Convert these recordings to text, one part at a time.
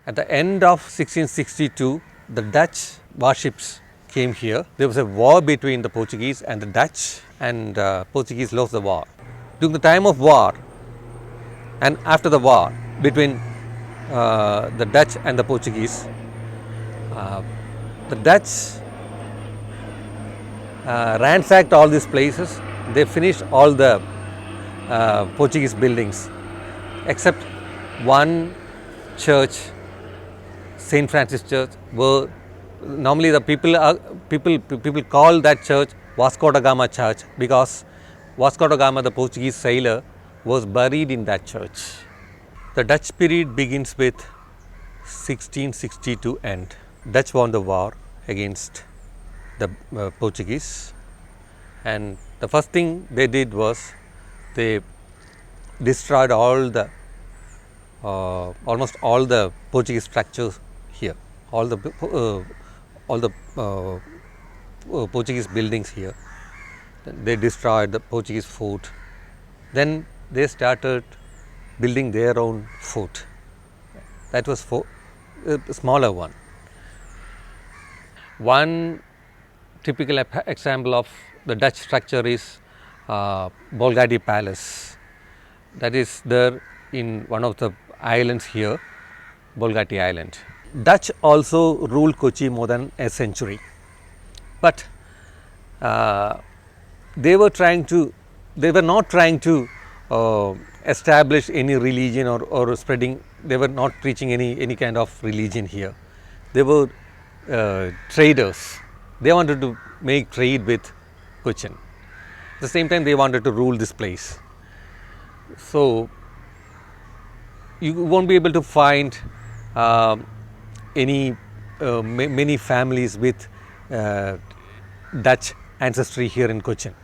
At the end of 1662, the Dutch warships came here. There was a war between the Portuguese and the Dutch, and Portuguese lost the war. During the time of war and after the war between the Dutch and the Portuguese, the Dutch ransacked all these places. They finished all the Portuguese buildings except one church, Saint Francis Church, where normally the people call that church Vasco da Gama Church because Vasco da Gama, the Portuguese sailor, was buried in that church. The Dutch period begins with 1662 end. Dutch won the war against the Portuguese, and the first thing they did was they destroyed all the almost all the Portuguese structures here, all the Portuguese buildings here. They destroyed the Portuguese fort. Then they started building their own fort. That was a smaller one. One typical example of the Dutch structure is Bolgadi Palace. That is there in one of the islands here, Bolgati Island. Dutch also ruled Kochi more than a century, but they were not trying to establish any religion or spreading. They were not preaching any kind of religion here. They were traders. They wanted to make trade with Cochin. At the same time, they wanted to rule this place. So you won't be able to find many families with Dutch ancestry here in Cochin.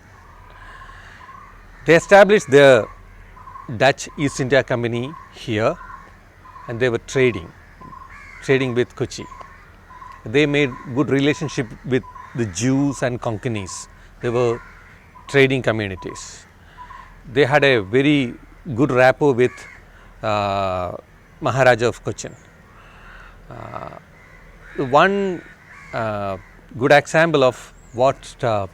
They established the Dutch East India Company here, and they were trading with Kochi. They made good relationship with the Jews and Konkanis. They were trading communities. They had a very good rapport with Maharaja of Cochin. One good example of what the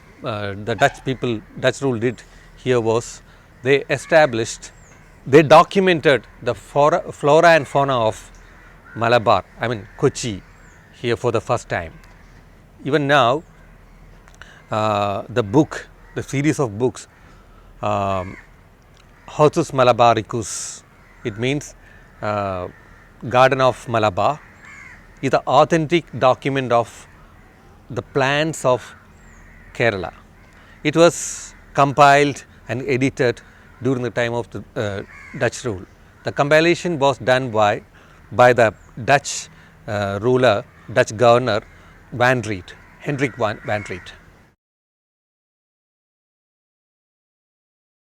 Dutch rule did here was they documented the flora and fauna of Malabar, Kochi, here for the first time. Even now, the series of books, Hortus Malabaricus, it means Garden of Malabar, is the authentic document of the plants of Kerala. It was compiled and edited during the time of the Dutch rule. The compilation was done by the Dutch ruler, Dutch governor, Hendrik van Riet.